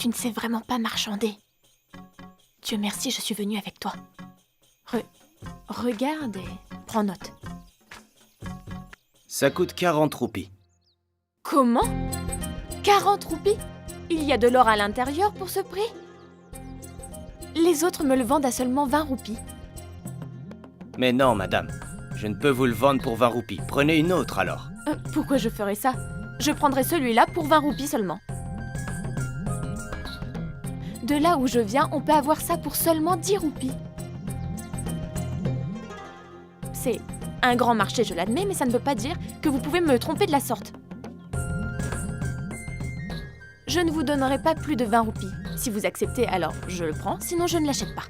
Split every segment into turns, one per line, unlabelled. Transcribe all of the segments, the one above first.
Tu ne sais vraiment pas marchander. Dieu merci, je suis venue avec toi. Regarde et prends note.
Ça coûte 40 roupies.
Comment 40 roupies? Il y a de l'or à l'intérieur pour ce prix? Les autres me le vendent à seulement 20 roupies.
Mais non, madame. Je ne peux vous le vendre pour 20 roupies. Prenez une autre, alors.
Pourquoi je ferais ça? Je prendrai celui-là pour 20 roupies seulement. De là où je viens, on peut avoir ça pour seulement 10 roupies. C'est un grand marché, je l'admets, mais ça ne veut pas dire que vous pouvez me tromper de la sorte. Je ne vous donnerai pas plus de 20 roupies. Si vous acceptez, alors je le prends, sinon je ne l'achète pas.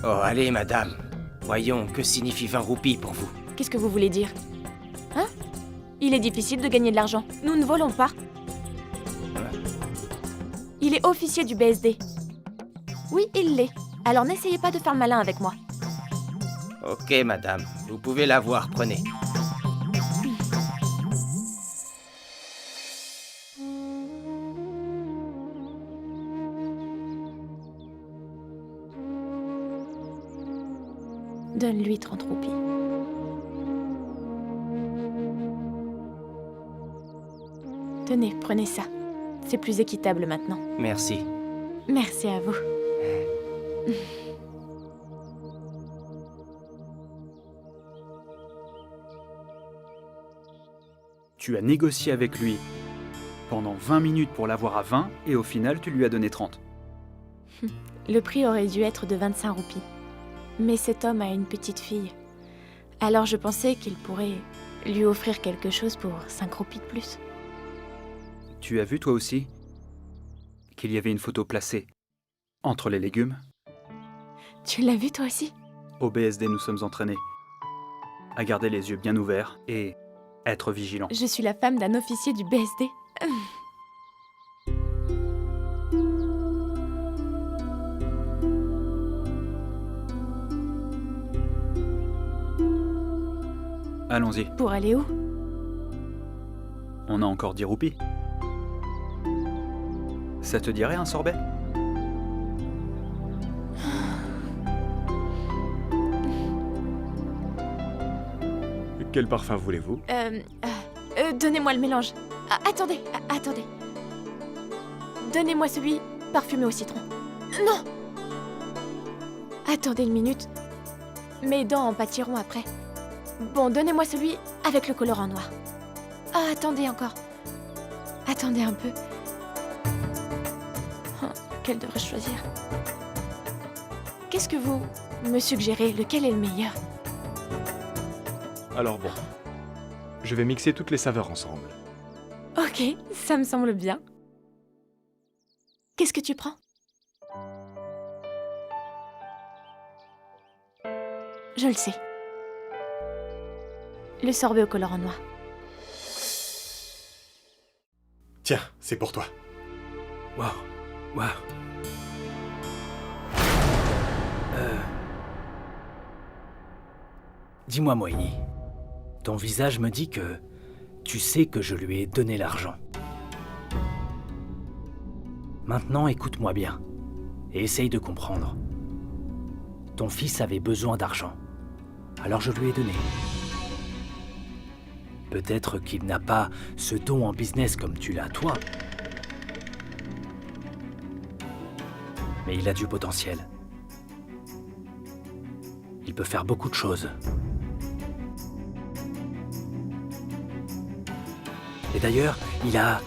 Oh, allez, madame. Voyons, que signifie 20 roupies pour vous?
Qu'est-ce que vous voulez dire? Hein? Il est difficile de gagner de l'argent. Nous ne volons pas. Il est officier du BSD. Oui, il l'est. Alors n'essayez pas de faire le malin avec moi.
Ok, madame. Vous pouvez l'avoir, prenez.
Donne-lui 30 roupies. Tenez, prenez ça. C'est plus équitable maintenant.
Merci.
Merci à vous.
Tu as négocié avec lui pendant 20 minutes pour l'avoir à 20 et au final, tu lui as donné 30.
Le prix aurait dû être de 25 roupies. Mais cet homme a une petite fille. Alors je pensais qu'il pourrait lui offrir quelque chose pour 5 roupies de plus.
Tu as vu toi aussi qu'il y avait une photo placée entre les légumes?
Tu l'as vu toi aussi?
Au BSD, nous sommes entraînés à garder les yeux bien ouverts et être vigilants.
Je suis la femme d'un officier du BSD.
Allons-y.
Pour aller où?
On a encore 10 roupies. Ça te dirait un sorbet?
Quel parfum voulez-vous?
Donnez-moi le mélange. Attendez. Donnez-moi celui parfumé au citron. Non! Attendez une minute. Mes dents en pâtiront après. Bon, donnez-moi celui avec le colorant noir. Ah, attendez encore. Attendez un peu. Lequel devrais-je choisir? Qu'est-ce que vous me suggérez? Lequel est le meilleur?
Alors bon, je vais mixer toutes les saveurs ensemble.
Ok, ça me semble bien. Qu'est-ce que tu prends? Je le sais. Le sorbet au colorant noir.
Tiens, c'est pour toi.
Waouh.
Dis-moi, Moini, ton visage me dit que tu sais que je lui ai donné l'argent. Maintenant, écoute-moi bien et essaye de comprendre. Ton fils avait besoin d'argent, alors je lui ai donné. Peut-être qu'il n'a pas ce don en business comme tu l'as toi, mais il a du potentiel. Il peut faire beaucoup de choses. Et d'ailleurs, il a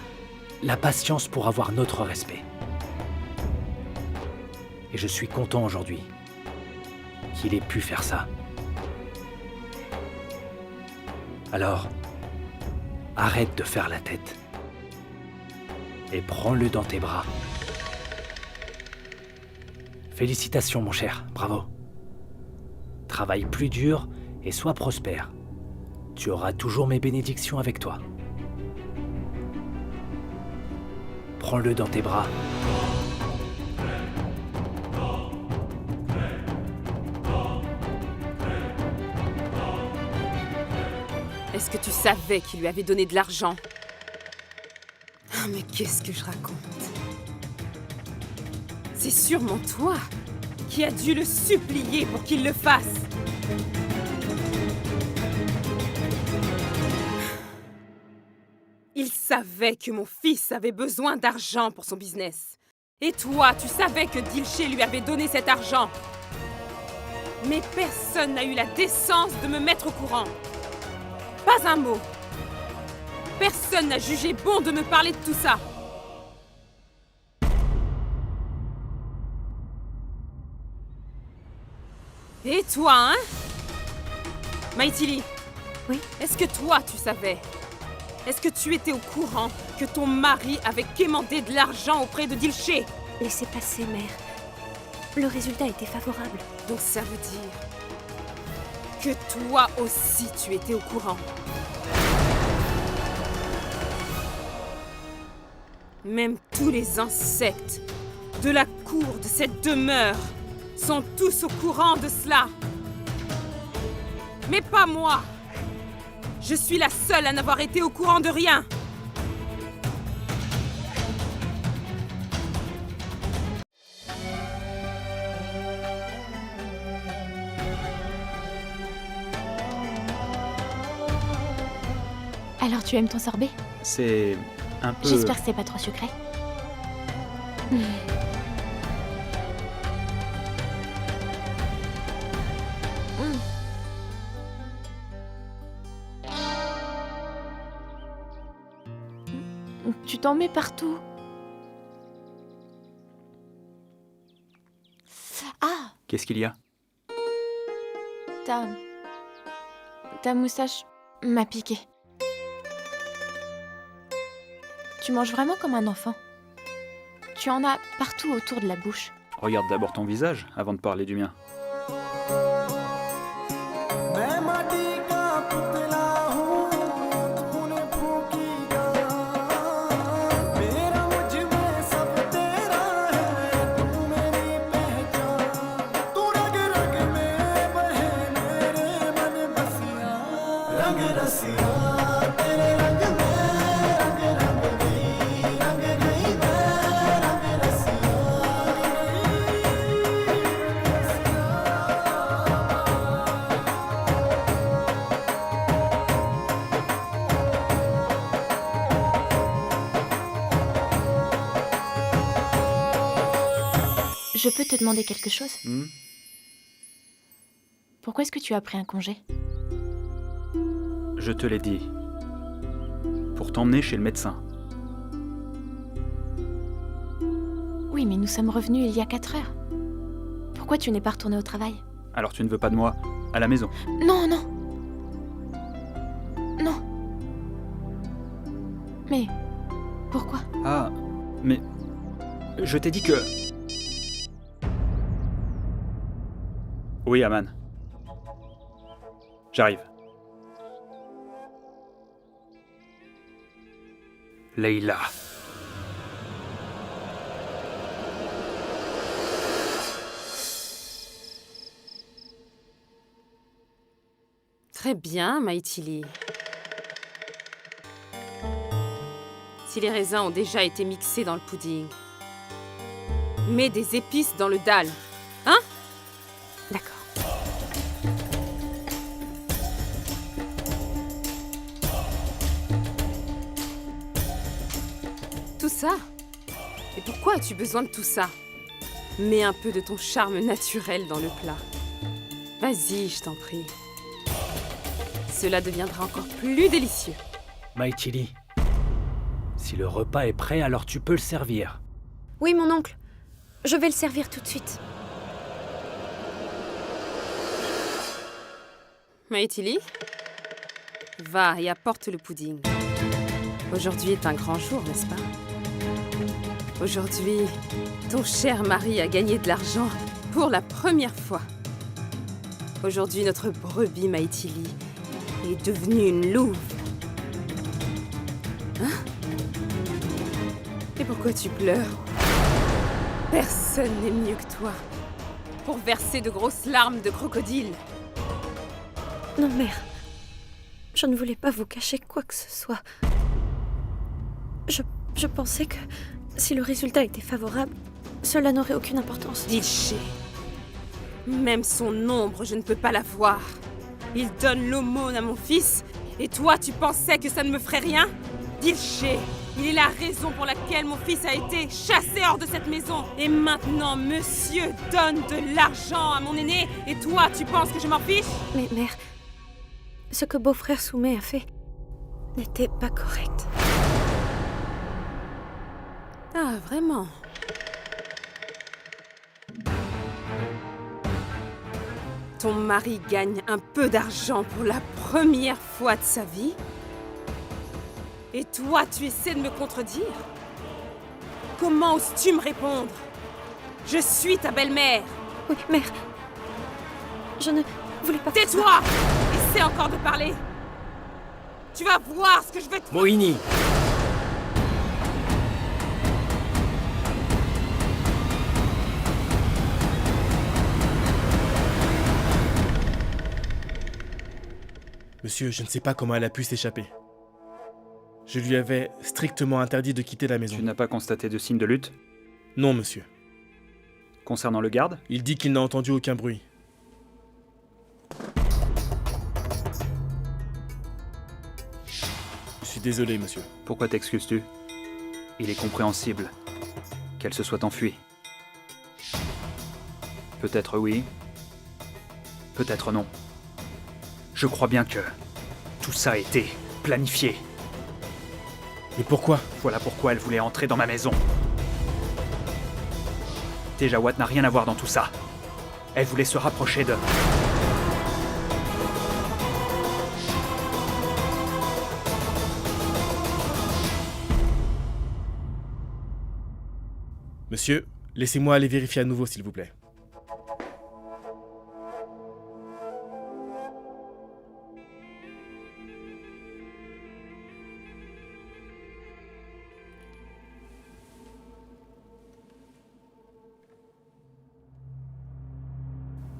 la patience pour avoir notre respect. Et je suis content aujourd'hui qu'il ait pu faire ça. Alors, arrête de faire la tête et prends-le dans tes bras. Félicitations, mon cher, bravo. Travaille plus dur et sois prospère. Tu auras toujours mes bénédictions avec toi. Prends-le dans tes bras.
Est-ce que tu savais qu'il lui avait donné de l'argent? Ah, mais qu'est-ce que je raconte? C'est sûrement toi qui as dû le supplier pour qu'il le fasse. Il savait que mon fils avait besoin d'argent pour son business. Et toi, tu savais que Dilché lui avait donné cet argent. Mais personne n'a eu la décence de me mettre au courant. Pas un mot. Personne n'a jugé bon de me parler de tout ça. Et toi, hein? Maïtili.
Oui?
Est-ce que toi, tu savais? Est-ce que tu étais au courant que ton mari avait quémandé de l'argent auprès de Dilché?
Laissez passer, mère. Le résultat était favorable.
Donc ça veut dire que toi aussi tu étais au courant. Même tous les insectes de la cour de cette demeure sont tous au courant de cela. Mais pas moi. Je suis la seule à n'avoir été au courant de rien.
Alors tu aimes ton sorbet?
C'est un peu...
J'espère que c'est pas trop sucré. Tu t'en mets partout. Ah,
Qu'est-ce qu'il y a?
ta moustache m'a piqué. Tu manges vraiment comme un enfant. Tu en as partout autour de la bouche.
Regarde d'abord ton visage avant de parler du mien.
Je peux te demander quelque chose?
Hmm?
Pourquoi est-ce que tu as pris un congé?
Je te l'ai dit. Pour t'emmener chez le médecin.
Oui, mais nous sommes revenus il y a 4 heures. Pourquoi tu n'es pas retourné au travail?
Alors tu ne veux pas de moi à la maison?
Non, non. Non. Mais pourquoi?
Ah, mais... Je t'ai dit que... Oui, Aman. J'arrive. Leïla.
Très bien, Maïtili. Si les raisins ont déjà été mixés dans le pudding, mets des épices dans le dalle. Hein?
D'accord.
Tout ça? Et pourquoi as-tu besoin de tout ça? Mets un peu de ton charme naturel dans le plat. Vas-y, je t'en prie. Cela deviendra encore plus délicieux.
Maïtili, si le repas est prêt, alors tu peux le servir.
Oui, mon oncle. Je vais le servir tout de suite.
Maïtili, va et apporte le pudding. Aujourd'hui est un grand jour, n'est-ce pas? Aujourd'hui, ton cher mari a gagné de l'argent pour la première fois. Aujourd'hui, notre brebis Maïtili est devenue une louve. Hein? Et pourquoi tu pleures? Personne n'est mieux que toi pour verser de grosses larmes de crocodile.
Non, mère. Je ne voulais pas vous cacher quoi que ce soit. Je pensais que si le résultat était favorable, Cela n'aurait aucune importance.
Dilché. Même son ombre, je ne peux pas la voir. Il donne l'aumône à mon fils, et toi, tu pensais que ça ne me ferait rien? Dilché, il est la raison pour laquelle mon fils a été chassé hors de cette maison. Et maintenant, monsieur donne de l'argent à mon aîné, et toi, tu penses que je m'en fiche?
Mais mère, ce que beau-frère Soumet a fait n'était pas correct.
Ah, vraiment? Ton mari gagne un peu d'argent pour la première fois de sa vie? Et toi, tu essaies de me contredire? Comment oses-tu me répondre? Je suis ta belle-mère!
Oui, mère. Je ne voulais pas...
Tais-toi! Essaie encore de parler! Tu vas voir ce que je vais te...
Mohini!
Monsieur, je ne sais pas comment elle a pu s'échapper. Je lui avais strictement interdit de quitter la maison.
Tu n'as pas constaté de signe de lutte?
Non, monsieur.
Concernant le garde?
Il dit qu'il n'a entendu aucun bruit. Je suis désolé, monsieur.
Pourquoi t'excuses-tu? Il est compréhensible qu'elle se soit enfuie. Peut-être oui, peut-être non. Je crois bien que tout ça a été planifié.
Mais pourquoi?
Voilà pourquoi elle voulait entrer dans ma maison. Tejawat n'a rien à voir dans tout ça. Elle voulait se rapprocher de...
Monsieur, laissez-moi aller vérifier à nouveau, s'il vous plaît.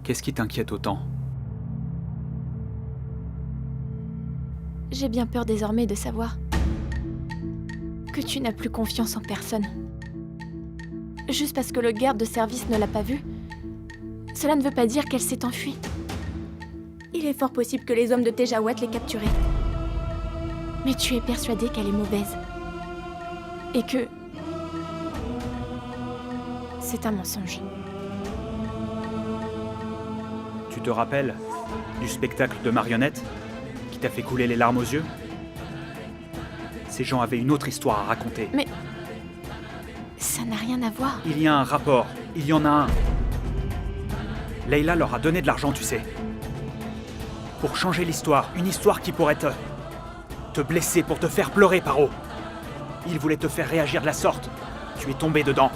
Qu'est-ce qui t'inquiète autant?
J'ai bien peur désormais de savoir que tu n'as plus confiance en personne. Juste parce que le garde de service ne l'a pas vue, cela ne veut pas dire qu'elle s'est enfuie. Il est fort possible que les hommes de Tejawat l'aient capturée. Mais tu es persuadé qu'elle est mauvaise. Et que... c'est un mensonge.
Tu te rappelles du spectacle de marionnettes qui t'a fait couler les larmes aux yeux? Ces gens avaient une autre histoire à raconter.
Mais... ça n'a rien à voir.
Il y a un rapport, il y en a un. Leila leur a donné de l'argent, tu sais. Pour changer l'histoire, une histoire qui pourrait te blesser, pour te faire pleurer, Paro. Ils voulaient te faire réagir de la sorte. Tu es tombé dedans.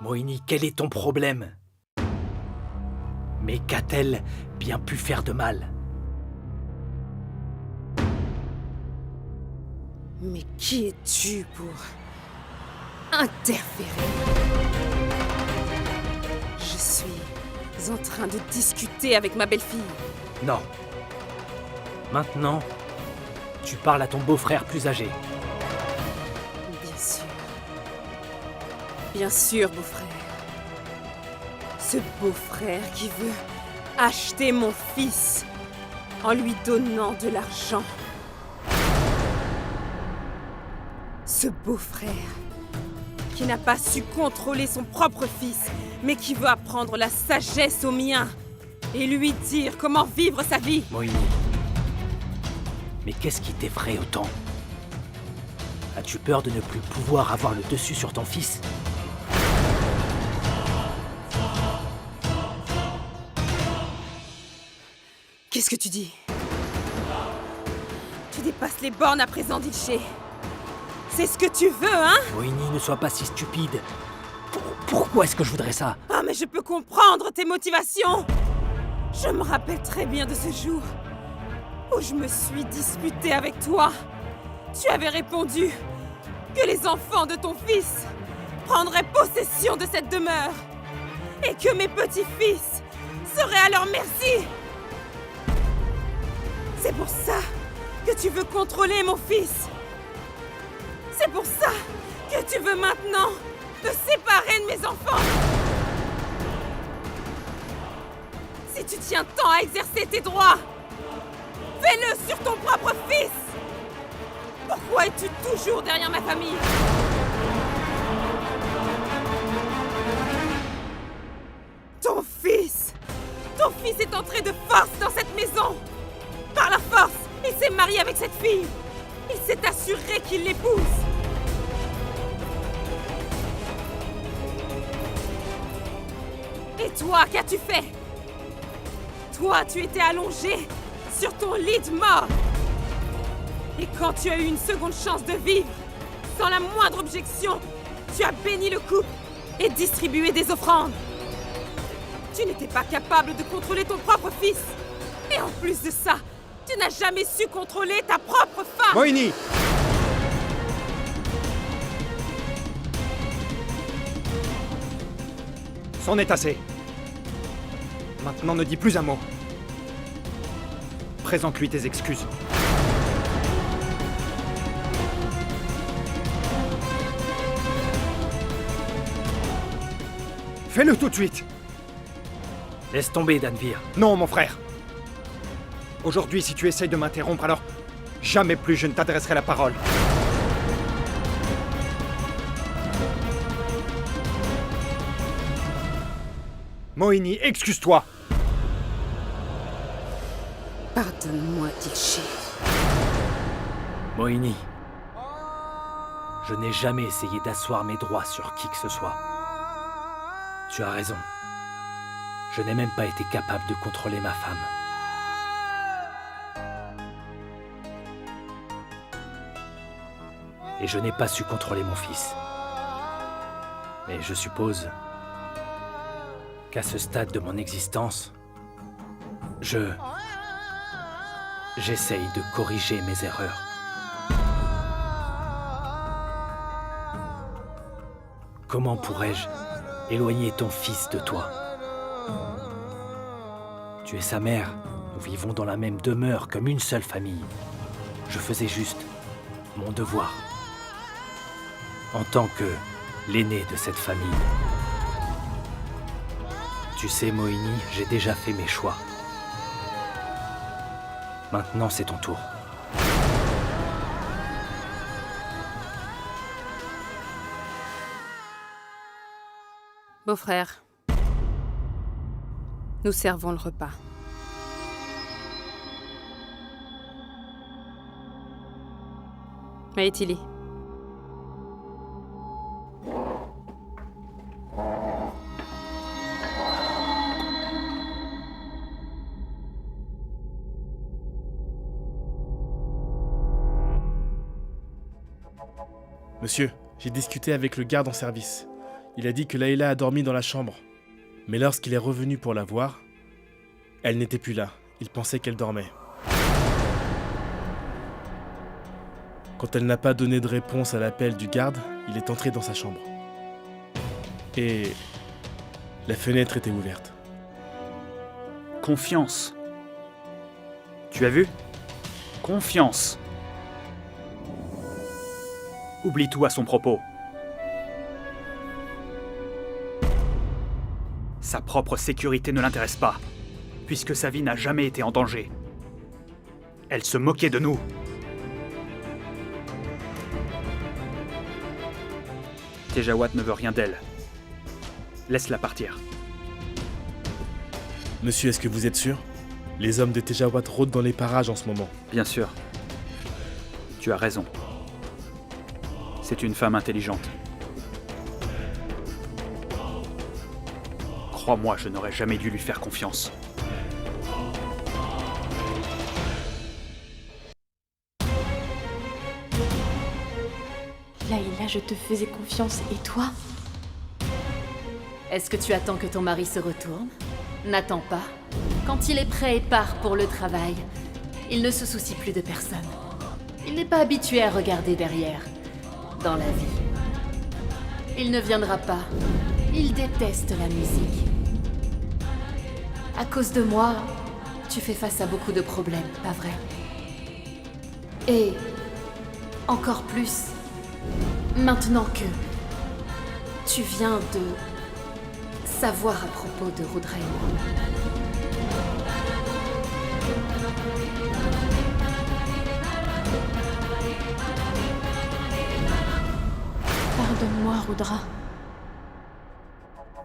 Mohini, quel est ton problème? Mais qu'a-t-elle bien pu faire de mal?
Mais qui es-tu pour interférer? Je suis en train de discuter avec ma belle-fille.
Non. Maintenant, tu parles à ton beau-frère plus âgé.
Bien sûr. Bien sûr, beau-frère. Ce beau-frère qui veut acheter mon fils en lui donnant de l'argent. Ce beau-frère qui n'a pas su contrôler son propre fils, mais qui veut apprendre la sagesse au mien et lui dire comment vivre sa vie.
Mohini. Mais qu'est-ce qui t'effraie autant? As-tu peur de ne plus pouvoir avoir le dessus sur ton fils?
Qu'est-ce que tu dis? Tu dépasses les bornes à présent, Dilché. C'est ce que tu veux, hein?
Mohini, ne sois pas si stupide. Pourquoi est-ce que je voudrais ça?
Ah, mais je peux comprendre tes motivations! Je me rappelle très bien de ce jour où je me suis disputée avec toi. Tu avais répondu que les enfants de ton fils prendraient possession de cette demeure et que mes petits-fils seraient à leur merci. C'est pour ça que tu veux contrôler mon fils. C'est pour ça que tu veux maintenant te séparer de mes enfants. Si tu tiens tant à exercer tes droits, fais-le sur ton propre fils. Pourquoi es-tu toujours derrière ma famille? Ton fils est entré de force dans cette maison. Par la force, il s'est marié avec cette fille. Il s'est assuré qu'il l'épouse. Et toi, qu'as-tu fait? Toi, tu étais allongé sur ton lit de mort. Et quand tu as eu une seconde chance de vivre, sans la moindre objection, tu as béni le couple et distribué des offrandes. Tu n'étais pas capable de contrôler ton propre fils. Et en plus de ça, tu n'as jamais su contrôler ta propre femme.
Moini! C'en est assez. Maintenant, ne dis plus un mot. Présente-lui tes excuses. Fais-le tout de suite.
Laisse tomber, Danvir.
Non, mon frère. Aujourd'hui, si tu essayes de m'interrompre, alors jamais plus je ne t'adresserai la parole. Moini, excuse-toi.
Pardonne-moi, Dilché.
Moini, je n'ai jamais essayé d'asseoir mes droits sur qui que ce soit. Tu as raison. Je n'ai même pas été capable de contrôler ma femme. Et je n'ai pas su contrôler mon fils. Mais je suppose qu'à ce stade de mon existence, j'essaye de corriger mes erreurs. Comment pourrais-je éloigner ton fils de toi? Tu es sa mère, nous vivons dans la même demeure comme une seule famille. Je faisais juste mon devoir. En tant que l'aîné de cette famille. Tu sais, Moini, j'ai déjà fait mes choix. Maintenant, c'est ton tour.
Beau-frère, nous servons le repas. Maïtili.
Monsieur, j'ai discuté avec le garde en service. Il a dit que Layla a dormi dans la chambre. Mais lorsqu'il est revenu pour la voir, elle n'était plus là. Il pensait qu'elle dormait. Quand elle n'a pas donné de réponse à l'appel du garde, il est entré dans sa chambre. Et la fenêtre était ouverte.
Confiance. Tu as vu? Confiance. Oublie tout à son propos. Sa propre sécurité ne l'intéresse pas, puisque sa vie n'a jamais été en danger. Elle se moquait de nous. Tejawat ne veut rien d'elle. Laisse-la partir.
Monsieur, est-ce que vous êtes sûr? Les hommes de Tejawat rôdent dans les parages en ce moment.
Bien sûr. Tu as raison. C'est une femme intelligente. Crois-moi, je n'aurais jamais dû lui faire confiance.
Layla, je te faisais confiance, et toi?
Est-ce que tu attends que ton mari se retourne? N'attends pas. Quand il est prêt et part pour le travail, il ne se soucie plus de personne. Il n'est pas habitué à regarder derrière, dans la vie. Il ne viendra pas. Il déteste la musique. À cause de moi, tu fais face à beaucoup de problèmes, pas vrai? Et encore plus Maintenant que tu viens de savoir à propos de Rudra et moi.
Pardonne-moi, Rudra.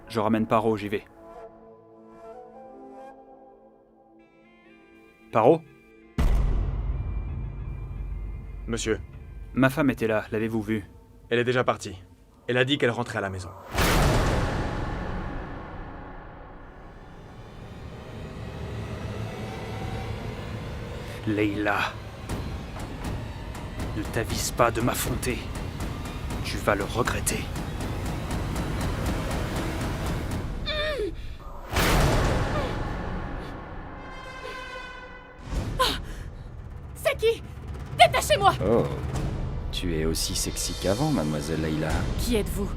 Je ramène Paro, j'y vais. Paro?
Monsieur,
Ma femme était là, l'avez-vous vue?
elle est déjà partie. Elle a dit qu'elle rentrait à la maison.
Layla. Ne t'avise pas de m'affronter. Tu vas le regretter.
C'est qui? Détachez-moi!
Oh, tu es aussi sexy qu'avant, mademoiselle Layla.
Qui êtes-vous?